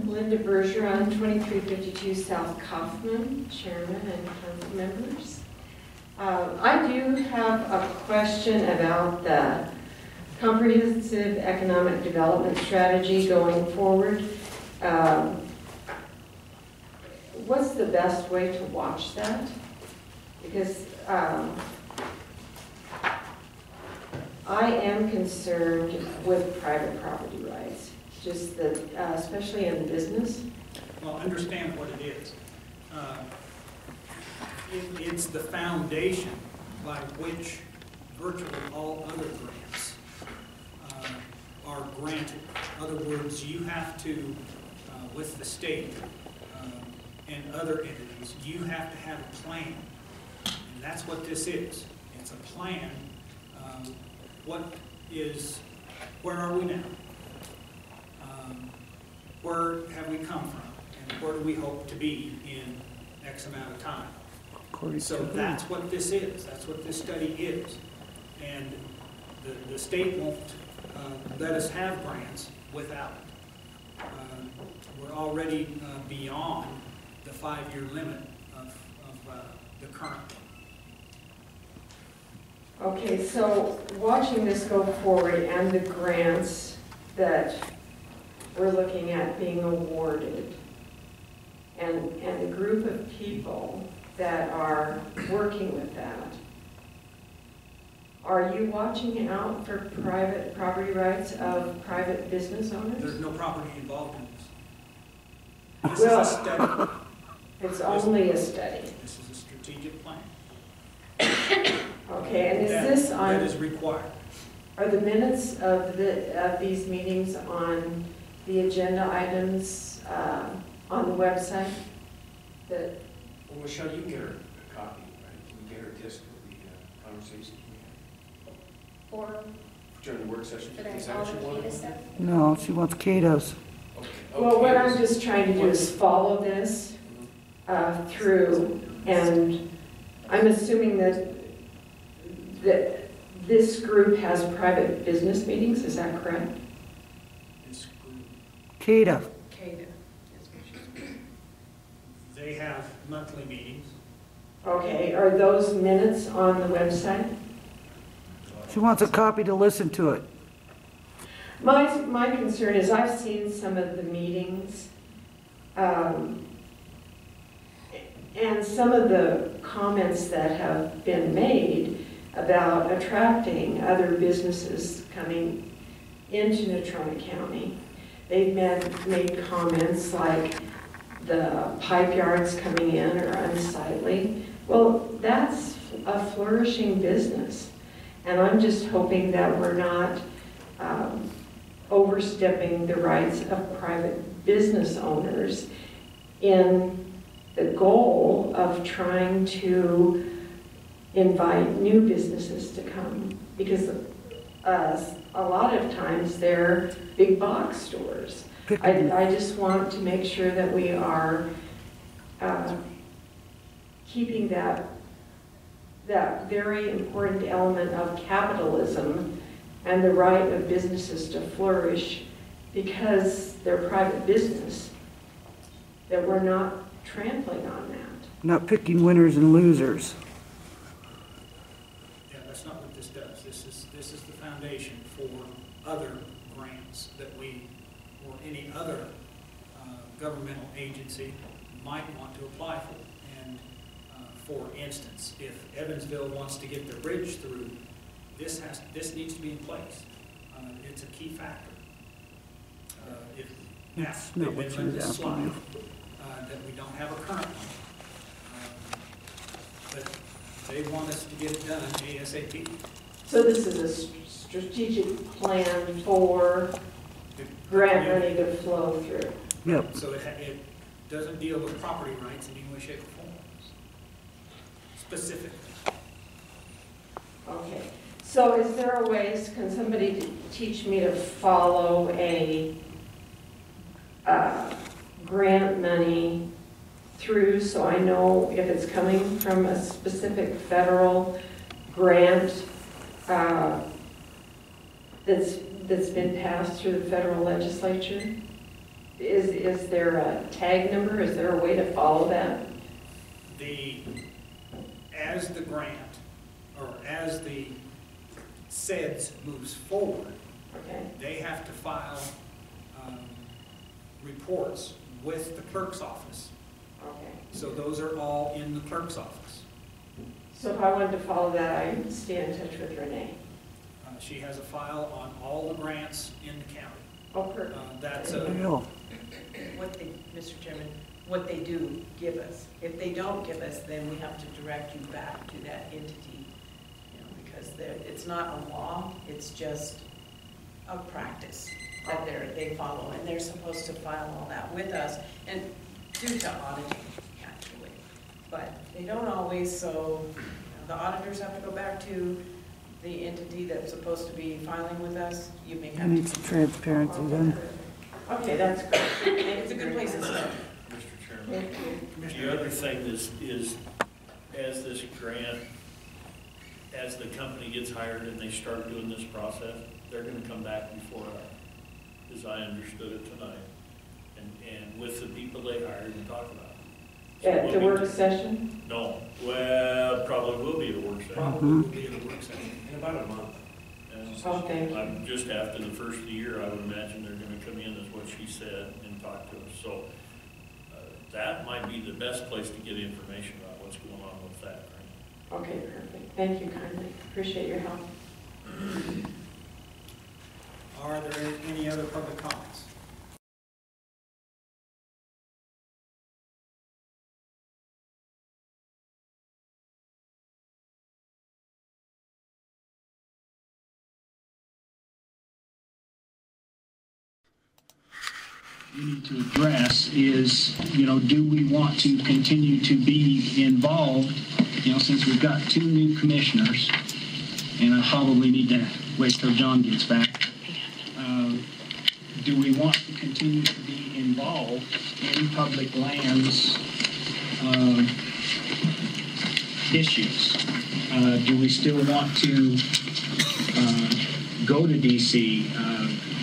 Linda Bergeron, 2352 South Kaufman, Chairman and Council members. I do have a question about the comprehensive economic development strategy going forward. What's the best way to watch that? Because I am concerned with private property rights, just that, especially in business. Well, understand what it is. It's the foundation by which virtually all other grants are granted. In other words, you have to, with the state and other entities, you have to have a plan. And that's what this is. It's a plan. Where are we now? Where have we come from? And where do we hope to be in X amount of time? So that's what this is. That's what this study is. And the state won't let us have grants without it. We're already beyond the 5-year limit of the current. Okay, so watching this go forward and the grants that we're looking at being awarded and the group of people that are working with that, are you watching out for private property rights of private business owners? There's no property involved in this. This is a study. It's only a study. This is a strategic plan. Okay, and is this on? That is required. Are the minutes of these meetings on the agenda items on the website? That. Well, Michelle, you can get her a copy, right? You can get her a disc of the conversation we had. Or during the work session? should I all the Kata stuff? No, she wants Kato's. Okay. Well, what I'm just trying to do is follow this through, and I'm assuming that this group has private business meetings, is that correct? This group, Kata. they have monthly meetings. Okay, are those minutes on the website? She wants a copy to listen to it. My concern is I've seen some of the meetings, and some of the comments that have been made about attracting other businesses coming into Natrona County. They've made comments like the pipe yards coming in are unsightly. Well, that's a flourishing business. And I'm just hoping that we're not overstepping the rights of private business owners in the goal of trying to invite new businesses to come. Because a lot of times they're big box stores. I just want to make sure that we are keeping that very important element of capitalism and the right of businesses to flourish because they're private business, that we're not trampling on that. Not picking winners and losers. Yeah, that's not what this does. This is the foundation for other grants that we, or any other governmental agency might want to apply for. And for instance, if Evansville wants to get the bridge through, this needs to be in place. It's a key factor. They've been letting this slide, that we don't have a current one. But they want us to get it done ASAP. So this is a strategic plan for grant money to flow through. Yep. So it doesn't deal with property rights in any way, shape, or form, specifically. Okay. So is there a way, can somebody teach me to follow a grant money through so I know if it's coming from a specific federal grant that's that's been passed through the federal legislature? Is there a tag number? Is there a way to follow that? As the grant, or as the SEDS moves forward, Okay. they have to file reports with the clerk's office. Okay. So those are all in the clerk's office. So if I wanted to follow that, I stay in touch with Renee. She has a file on all the grants in the county. Oh, perfect. That's Deal. Mr. Chairman, what they do give us. If they don't give us, then we have to direct you back to that entity, because it's not a law, it's just a practice that they follow, and they're supposed to file all that with us, and due to auditing, actually. But they don't always, so the auditors have to go back to the entity that's supposed to be filing with us. You may I have need to. some transparency then. Okay, that's great. It's a good place to start. Mr. Chairman. Thank you. The other thing is as this grant, as the company gets hired and they start doing this process, they're gonna come back before us, as I understood it tonight, and with the people they hired and talk about it. So At the we'll work session? No, well, probably will be a work session. probably will be in a work session. In about a month. Oh, thank you. I'm just after the first of the year, I would imagine they're gonna come in, is what she said, and talk to us. So that might be the best place to get information about what's going on with that, right? Okay, perfect. Thank you kindly. Appreciate your help. Are there any other public comments? We need to address is, do we want to continue to be involved, since we've got 2 new commissioners, and I probably need to wait till John gets back. Do we want to continue to be involved in public lands issues? Do we still want to go to D.C.,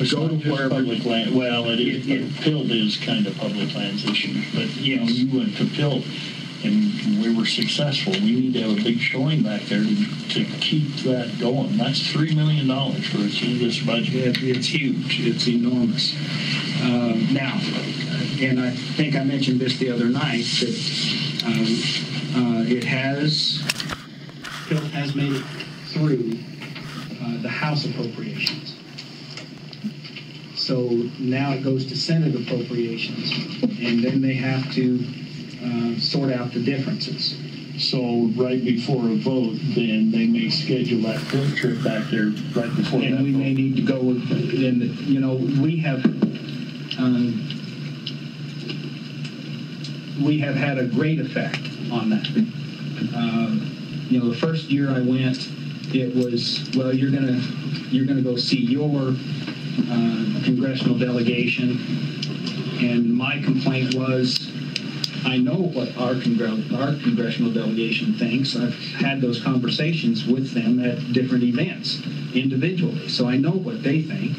It's go not to just wherever? public land, well, it is, PILD is kind of public lands issues, but, you went to PILD, and we were successful. We need to have a big showing back there to keep that going. That's $3 million for this budget. It's huge. It's enormous. Now, and I think I mentioned this the other night, that PILT has made it through the House appropriations. So now it goes to Senate appropriations, and then they have to sort out the differences. So right before a vote, then they may schedule that field trip back there right before that And we may vote. need to go, we have had a great effect on that. The first year I went, it was, well, you're gonna go see your congressional delegation, and my complaint was, I know what our congressional delegation thinks. I've had those conversations with them at different events individually, so I know what they think.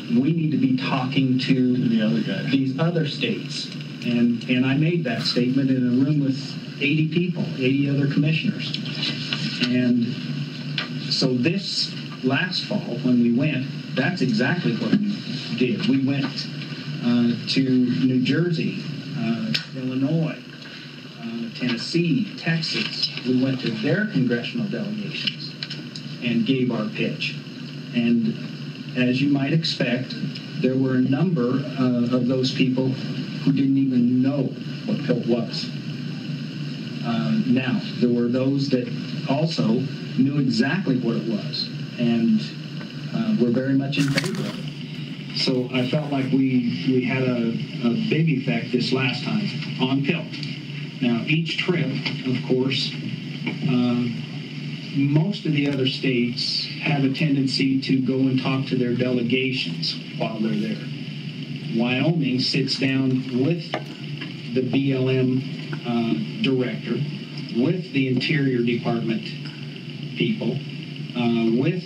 We need to be talking to The other guy. these other states, and I made that statement in a room with 80 people, 80 other commissioners. And so this last fall, when we went, that's exactly what we did. We went to New Jersey, Illinois, Tennessee, Texas. We went to their congressional delegations and gave our pitch. And as you might expect, there were a number of those people who didn't even know what PILT was. Now, there were those that also knew exactly what it was and were very much in favor of it. So I felt like we had a big effect this last time on PILT. Now, each trip, of course, most of the other states have a tendency to go and talk to their delegations while they're there. Wyoming sits down with the BLM director, with the Interior Department people, with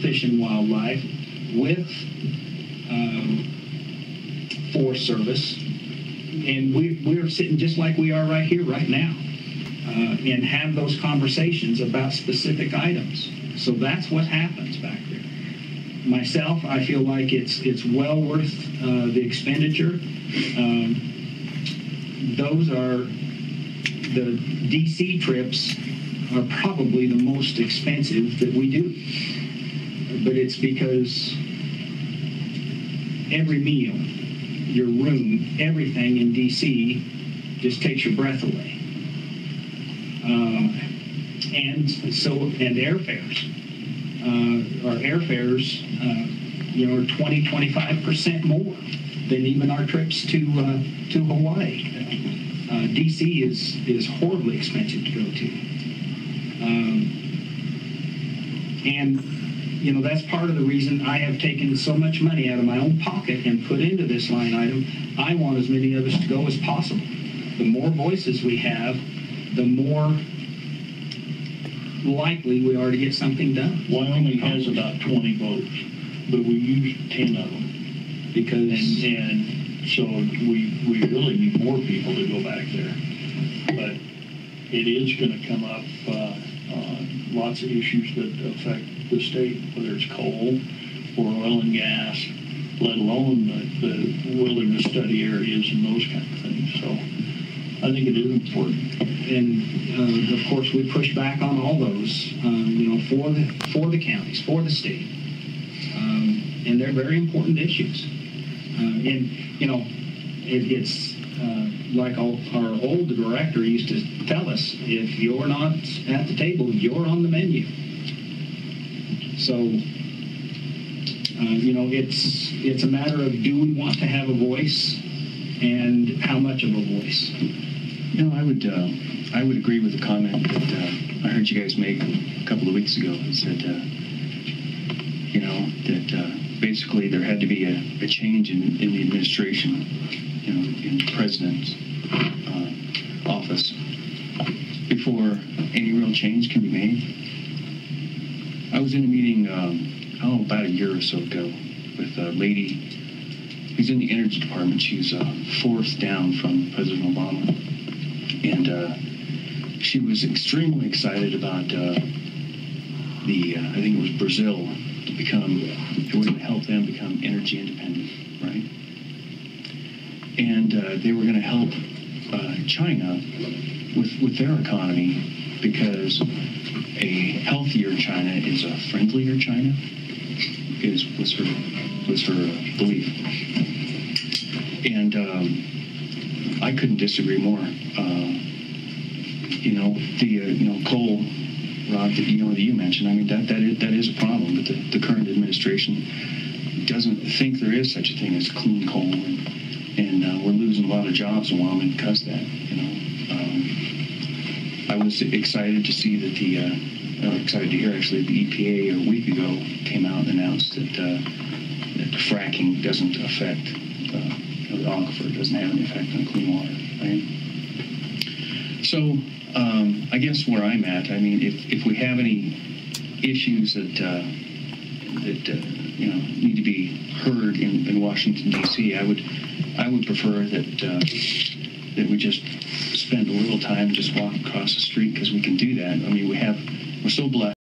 Fish and Wildlife, with Forest Service, and we're sitting just like we are right here, right now, and have those conversations about specific items. So that's what happens back there. Myself, I feel like it's well worth the expenditure. Those are the DC trips are probably the most expensive that we do, but it's because every meal, your room, everything in DC just takes your breath away. And airfares. Our airfares, are 20-25% more than even our trips to Hawaii. DC is horribly expensive to go to. And that's part of the reason I have taken so much money out of my own pocket and put into this line item. I want as many of us to go as possible. The more voices we have, the more likely we are to get something done. Wyoming has about 20 votes, but we use 10 of them. Because And so we really need more people to go back there. But it is going to come up on lots of issues that affect the state, whether it's coal or oil and gas, let alone the wilderness study areas and those kind of things. So I think it is important. And of course, we push back on all those, for the counties, for the state, and they're very important issues. It's like our old director used to tell us: if you're not at the table, you're on the menu. So, it's a matter of, do we want to have a voice, and how much of a voice? I would agree with the comment that I heard you guys make a couple of weeks ago. It said, that basically there had to be a change in the administration, in the president's office before any real change can be made. I was in a meeting, about a year or so ago with a lady who's in the energy department. She's fourth down from President Obama. And she was extremely excited about I think it was Brazil, it would help them become energy independent, right? And they were going to help China with their economy, because a healthier China is a friendlier China, was her belief. And I couldn't disagree more. Coal, Rob, that you mentioned. I mean, that is a problem. But the current administration doesn't think there is such a thing as clean coal, and we're losing a lot of jobs in Wyoming because of that. I was excited to see that excited to hear actually the EPA a week ago came out and announced that fracking doesn't affect the aquifer, doesn't have any effect on clean water, right? So I guess where I'm at, I mean, if we have any issues that need to be heard in Washington D.C., I would prefer that we just spend a little time just walking across the street, because we can do that. I mean, we're so blessed.